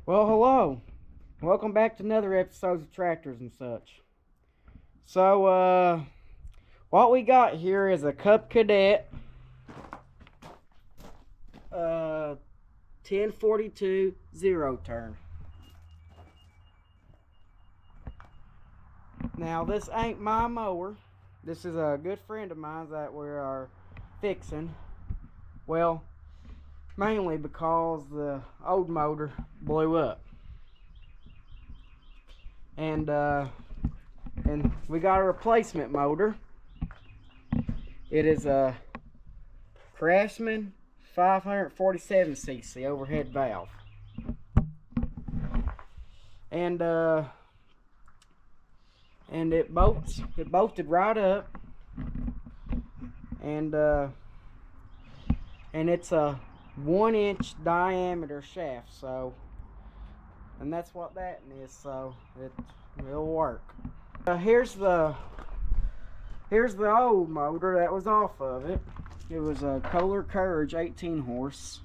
Well, hello. Welcome back to another episode of Tractors and such. So, what we got here is a Cub Cadet, 1042 zero turn. Now, this ain't my mower. This is a good friend of mine that we are fixing. Well, mainly because the old motor blew up. And we got a replacement motor. It is a Craftsman 547cc overhead valve. And it bolted right up. And it's a 1-inch diameter shaft, and that's what that is, so it'll work. Here's the old motor that was off of it. It was a Kohler Courage 18 horse.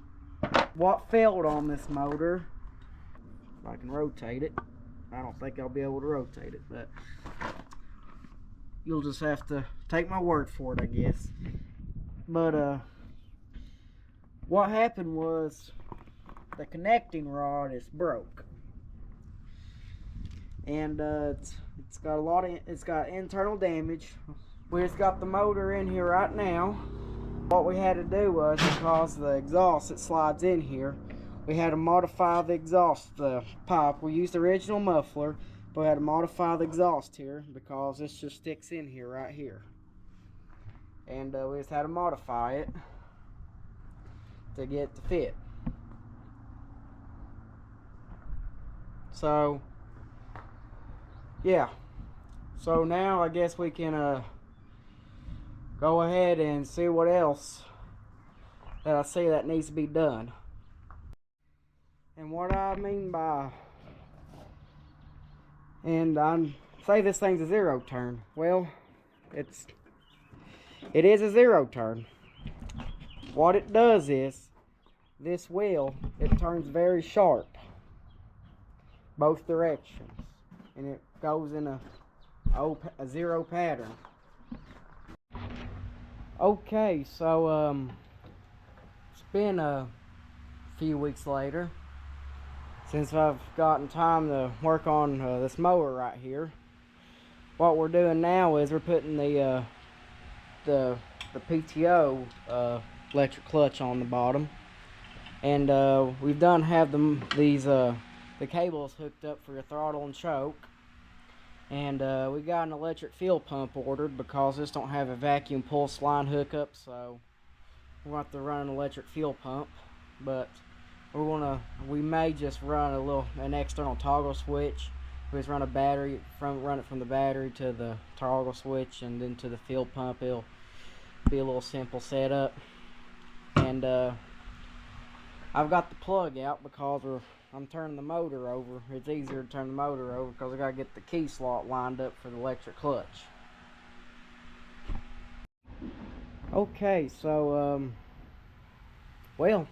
What failed on this motor, if I can rotate it, I don't think I'll be able to rotate it, but you'll just have to take my word for it, I guess. But what happened was the connecting rod is broke, and it's got internal damage. We just got the motor in here right now. What we had to do was, because the exhaust that slides in here, we had to modify the exhaust pipe. We used the original muffler, but we had to modify the exhaust here because this just sticks in here right here, and we just had to modify it to get it to fit. So yeah, so now I guess we can go ahead and see what else that I see that needs to be done. And what I mean by, and I say this thing's a zero turn. Well, it is a zero turn. What it does is, this wheel, it turns very sharp both directions, and it goes in a zero pattern. Okay, so it's been a few weeks later since I've gotten time to work on this mower right here. What we're doing now is we're putting the PTO electric clutch on the bottom, and we've done have the cables hooked up for your throttle and choke, and we got an electric fuel pump ordered because this don't have a vacuum pulse line hookup, so we're going to have to run an electric fuel pump. But we may just run an external toggle switch. We just run it from the battery to the toggle switch and then to the fuel pump. It'll be a little simple setup. And I've got the plug out because I'm turning the motor over. It's easier to turn the motor over because I got to get the key slot lined up for the electric clutch. Okay, so well,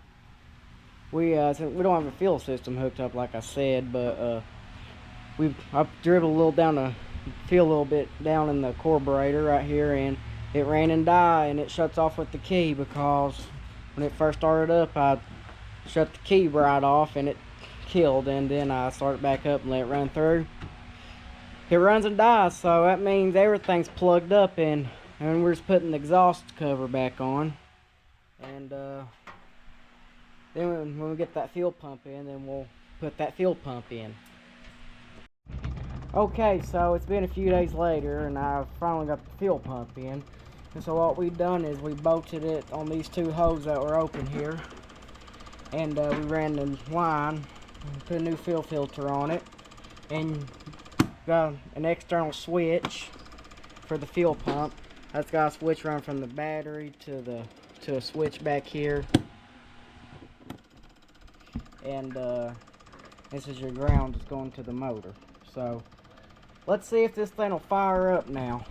we don't have a fuel system hooked up like I said, but I've driven a little bit down in the carburetor right here, and it ran and died, and it shuts off with the key because when it first started up, I shut the key right off and it killed, and then I started back up and let it run through. It runs and dies, so that means everything's plugged up, and we're just putting the exhaust cover back on, and then when we get that fuel pump in, then we'll put that fuel pump in. Okay, so it's been a few days later, and I finally got the fuel pump in. And so what we've done is we bolted it on these two holes that were open here, and we ran the line and put a new fuel filter on it, and got an external switch for the fuel pump. That's got a switch run from the battery to a switch back here, and this is your ground that's going to the motor. So let's see if this thing will fire up now.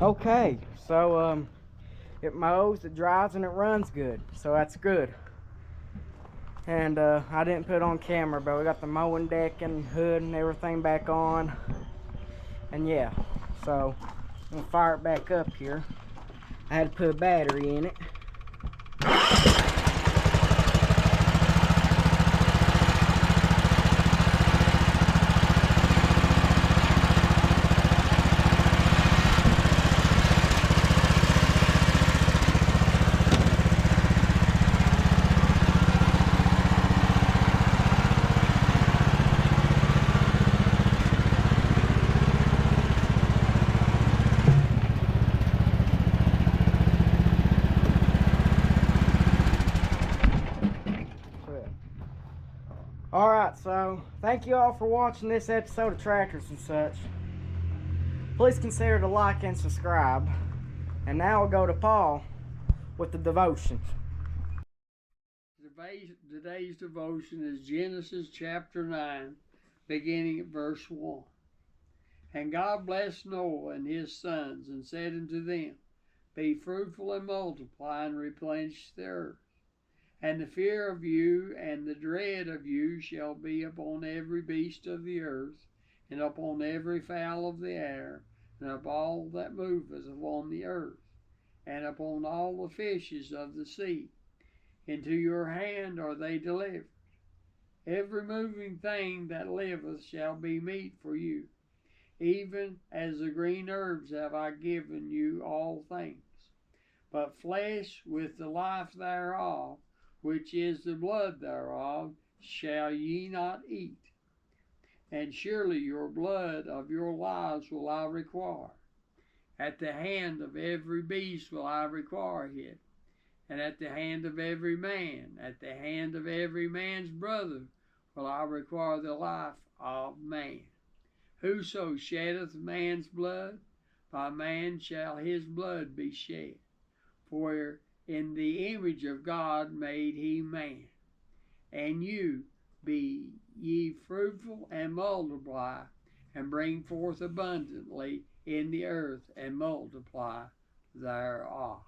Okay, so it mows, it dries, and it runs good, so that's good. And I didn't put it on camera, but we got the mowing deck and hood and everything back on. And yeah, so I'm gonna fire it back up here. I had to put a battery in it. Alright, so thank you all for watching this episode of Tractors and Such. Please consider to like and subscribe. And now we'll go to Paul with the devotion. Today's devotion is Genesis chapter 9, beginning at verse 1. And God blessed Noah and his sons, and said unto them, Be fruitful and multiply, and replenish the earth. And the fear of you and the dread of you shall be upon every beast of the earth, and upon every fowl of the air, and upon all that moveth upon the earth, and upon all the fishes of the sea. Into your hand are they delivered. Every moving thing that liveth shall be meat for you. Even as the green herbs have I given you all things. But flesh with the life thereof, which is the blood thereof, shall ye not eat. And surely your blood of your lives will I require. At the hand of every beast will I require it, and at the hand of every man, at the hand of every man's brother, will I require the life of man. Whoso sheddeth man's blood, by man shall his blood be shed. For in the image of God made he man. And you, be ye fruitful and multiply, and bring forth abundantly in the earth, and multiply thereof.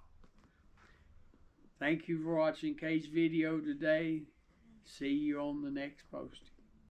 Thank you for watching Kate's video today. See you on the next posting.